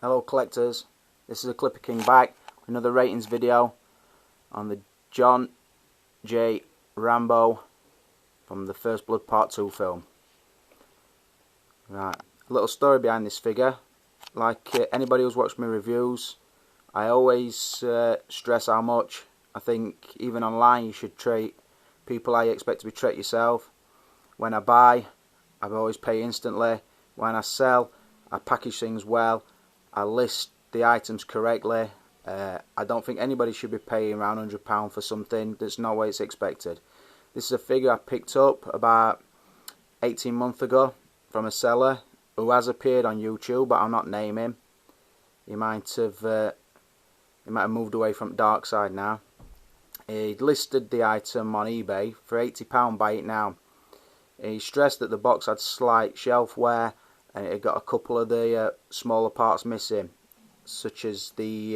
Hello collectors, this is a Clipper King back with another ratings video on the John J. Rambo from the First Blood Part 2 film. Right, a little story behind this figure. Like anybody who's watched my reviews, I always stress how much I think even online you should treat people how you expect to be treated yourself. When I buy, I always pay instantly. When I sell, I package things well. I list the items correctly. I don't think anybody should be paying around £100 for something that's no way it's expected. This is a figure I picked up about 18 months ago from a seller who has appeared on YouTube, but I'll not name him. He might have moved away from dark side now. He listed the item on eBay for £80. Buy it now. He stressed that the box had slight shelf wear and it had got a couple of the smaller parts missing, such as the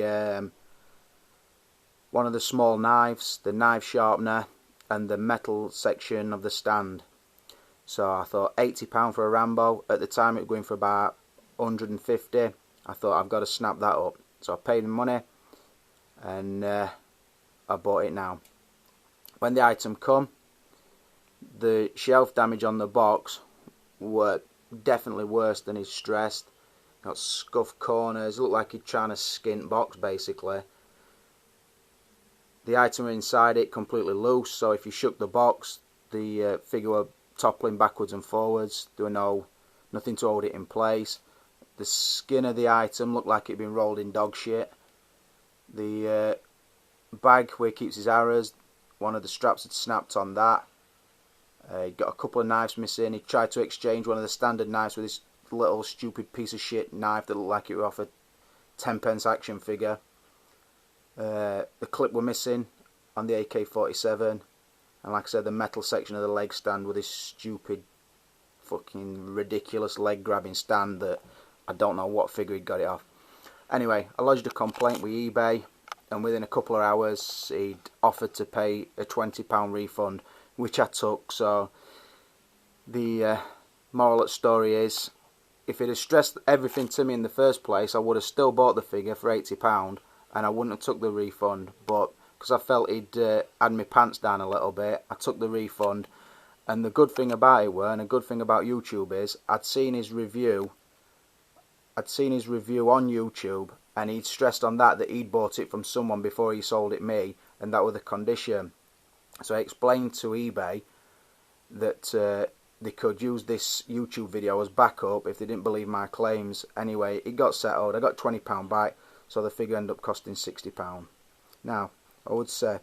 one of the small knives, the knife sharpener, and the metal section of the stand. So I thought £80 for a Rambo. At the time it was going for about 150. I thought I've got to snap that up. So I paid him money and I bought it now. When the item come, the shelf damage on the box were definitely worse than he's stressed. Got scuffed corners, looked like he'd trying to skint box basically. The item inside it completely loose, so if you shook the box, the figure were toppling backwards and forwards. There were nothing to hold it in place. The skin of the item looked like it'd been rolled in dog shit. The bag where he keeps his arrows, one of the straps had snapped on that. He got a couple of knives missing. He tried to exchange one of the standard knives with this little stupid piece of shit knife that looked like it was off a 10p action figure. The clip were missing on the AK-47, and like I said, the metal section of the leg stand with this stupid fucking ridiculous leg grabbing stand that I don't know what figure he got it off. Anyway, I lodged a complaint with eBay, and within a couple of hours he'd offered to pay a £20 refund, which I took. So the moral of the story is, if it had stressed everything to me in the first place, I would have still bought the figure for £80 and I wouldn't have took the refund. But because I felt he'd had my pants down a little bit, I took the refund. And the good thing about it were, and a good thing about YouTube is, I'd seen his review on YouTube, and he'd stressed on that he'd bought it from someone before he sold it me, and that was the condition. So I explained to eBay that they could use this YouTube video as backup if they didn't believe my claims. Anyway, it got settled. I got £20 back, so the figure ended up costing £60. Now, I would say,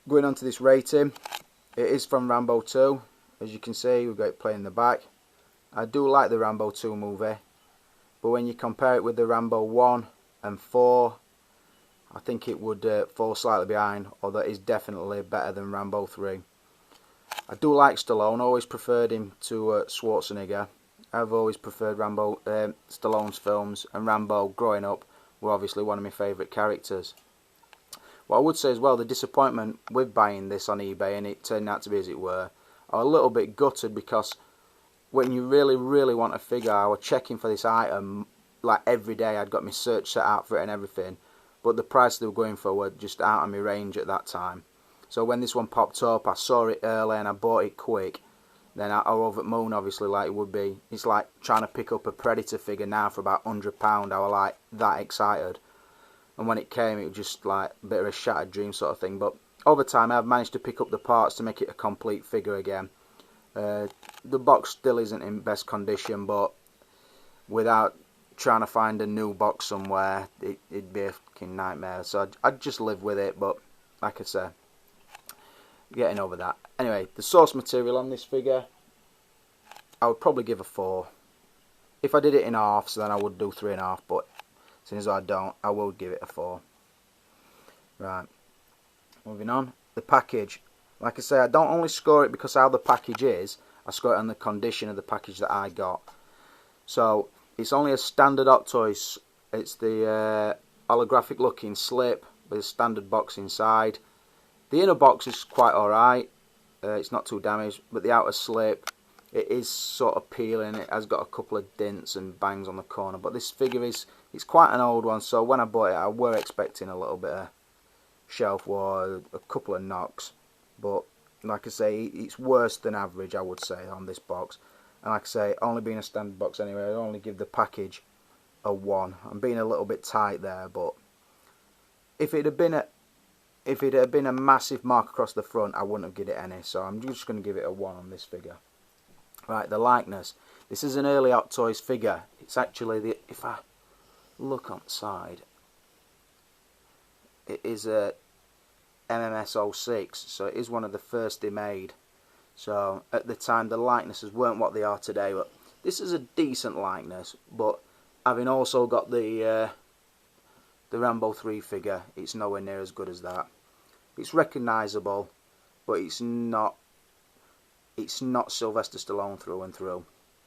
going on to this rating, it is from Rambo 2. As you can see, we've got it playing in the back. I do like the Rambo 2 movie, but when you compare it with the Rambo 1 and 4, I think it would fall slightly behind, although it is definitely better than Rambo 3. I do like Stallone, always preferred him to Schwarzenegger. I've always preferred Stallone's films, and Rambo, growing up, were obviously one of my favourite characters. What I would say as well, the disappointment with buying this on eBay, and it turned out to be as it were, I was a little bit gutted because when you really, really want a figure, I was checking for this item like every day. I'd got my search set out for it and everything. But the price they were going for were just out of my range at that time. So when this one popped up, I saw it early and I bought it quick. Then I was over at Moon, obviously, like it would be. It's like trying to pick up a Predator figure now for about £100. I was like that excited. And when it came, it was just like a bit of a shattered dream sort of thing. But over time, I've managed to pick up the parts to make it a complete figure again. The box still isn't in best condition, but without trying to find a new box somewhere, it'd be a fucking nightmare. So I'd just live with it, but like I say, getting over that. Anyway, the source material on this figure, I would probably give a 4. If I did it in halves, then I would do 3.5, but since I don't, I will give it a 4. Right, moving on. The package, like I say, I don't only score it because how the package is, I score it on the condition of the package that I got. So it's only a standard Hot Toys. It's the holographic looking slip with a standard box inside. The inner box is quite alright. It's not too damaged, but the outer slip It is sort of peeling. It has got a couple of dents and bangs on the corner, but this figure it's quite an old one, so when I bought it I were expecting a little bit of shelf wear, a couple of knocks, but like I say, it's worse than average, I would say, on this box. And like I say, only being a standard box anyway, I'd only give the package a 1. I'm being a little bit tight there, but if it had been a massive mark across the front, I wouldn't have given it any, so I'm just going to give it a 1 on this figure. Right, the likeness. This is an early Hot Toys figure. It's actually if I look on the side, it is a MMS 06, so it is one of the first they made. So at the time the likenesses weren't what they are today, but this is a decent likeness. But having also got the Rambo 3 figure, it's nowhere near as good as that. It's recognisable, but it's not Sylvester Stallone through and through.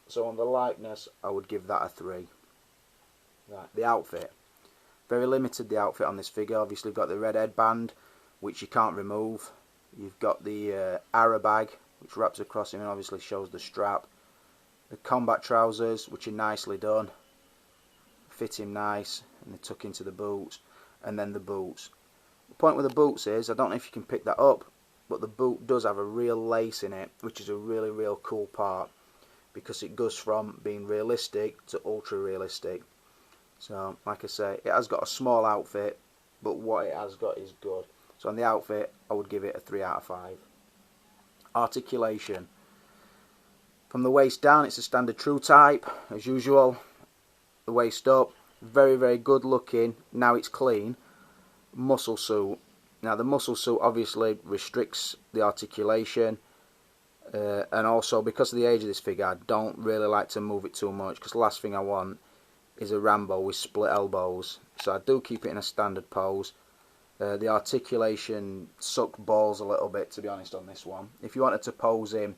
So on the likeness, I would give that a 3. Right, the outfit. Very limited, the outfit on this figure. Obviously you've got the red headband, which you can't remove. You've got the arrow bag, which wraps across him and obviously shows the strap. The combat trousers, which are nicely done. Fit him nice, and they tuck into the boots. And then the boots. The point with the boots is, I don't know if you can pick that up, but the boot does have a real lace in it, which is a really real cool part, because it goes from being realistic to ultra realistic. So like I say, it has got a small outfit, but what it has got is good. So on the outfit, I would give it a 3 out of 5. Articulation. From the waist down, it's a standard true type as usual. The waist up, very very good looking. Now it's clean. Muscle suit. Now the muscle suit obviously restricts the articulation, and also because of the age of this figure, I don't really like to move it too much, because the last thing I want is a Rambo with split elbows. So I do keep it in a standard pose. The articulation sucked balls a little bit, to be honest, on this one. If you wanted to pose him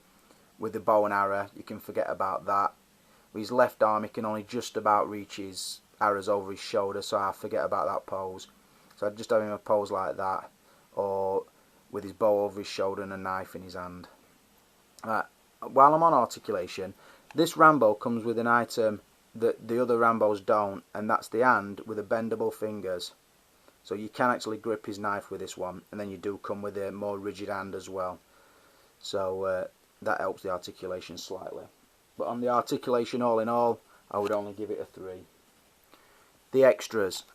with the bow and arrow, you can forget about that. With his left arm, he can only just about reach his arrows over his shoulder, so I forget about that pose. So I'd just have him a pose like that, or with his bow over his shoulder and a knife in his hand. While I'm on articulation, this Rambo comes with an item that the other Rambos don't, and that's the hand with the bendable fingers. So you can actually grip his knife with this one, and then you do come with a more rigid hand as well. So that helps the articulation slightly. But on the articulation, all in all, I would only give it a 3. The extras.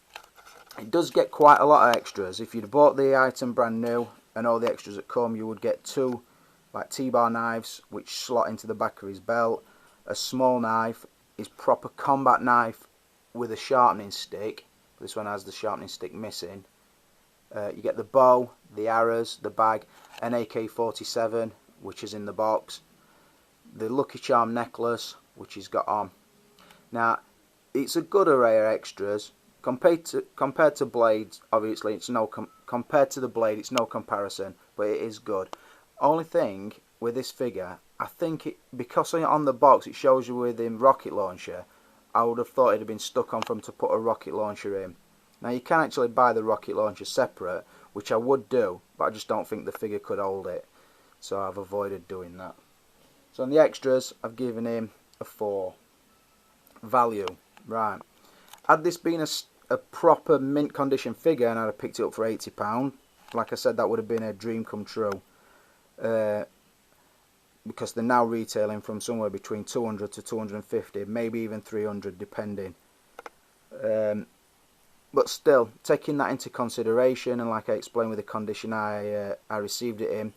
It does get quite a lot of extras. If you'd bought the item brand new and all the extras that come, you would get 2 like T-bar knives which slot into the back of his belt, a small knife, his proper combat knife with a sharpening stick. This one has the sharpening stick missing. You get the bow, the arrows, the bag, an AK-47 which is in the box, the Lucky Charm necklace which he's got on. Now it's a good array of extras. Compared to blades, obviously it's compared to the blade, it's no comparison, but it is good. Only thing with this figure, I think because on the box it shows you with him rocket launcher, I would have thought it'd have been stuck on from to put a rocket launcher in. Now you can actually buy the rocket launcher separate, which I would do, but I just don't think the figure could hold it, so I've avoided doing that. So on the extras, I've given him a 4. Value, right. Had this been a proper mint condition figure and I'd have picked it up for £80, like I said, that would have been a dream come true. Because they're now retailing from somewhere between 200 to 250, maybe even 300 depending. But still, taking that into consideration, and like I explained with the condition I received it in,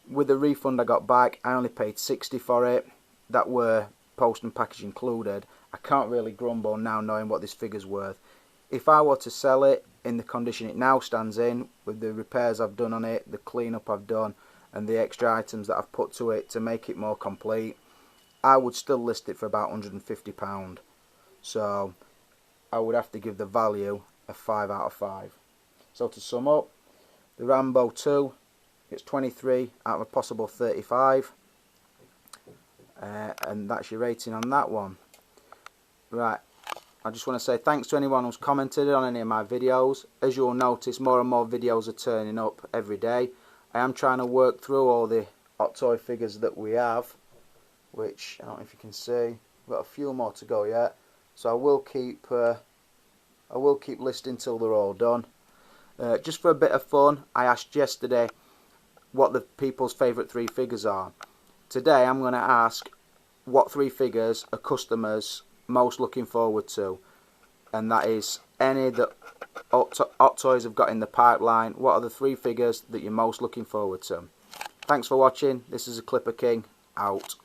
with the refund I got back, I only paid 60 for it. That were post and package included. I can't really grumble now knowing what this figure's worth. If I were to sell it in the condition it now stands in, with the repairs I've done on it, the cleanup I've done, and the extra items that I've put to it to make it more complete, I would still list it for about £150. So I would have to give the value a 5 out of 5. So to sum up, the Rambo 2 gets 23 out of a possible 35. And that's your rating on that one. Right, I just want to say thanks to anyone who's commented on any of my videos. As you'll notice, more and more videos are turning up every day. I am trying to work through all the Hot Toy figures that we have. which I don't know if you can see. We've got a few more to go yet, so I will keep listing till they're all done. Just for a bit of fun, I asked yesterday what the people's favourite 3 figures are. Today I'm going to ask what 3 figures are customers most looking forward to, and that is any that Hot Toys have got in the pipeline. What are the 3 figures that you're most looking forward to? Thanks for watching. This is a Clipper King, out.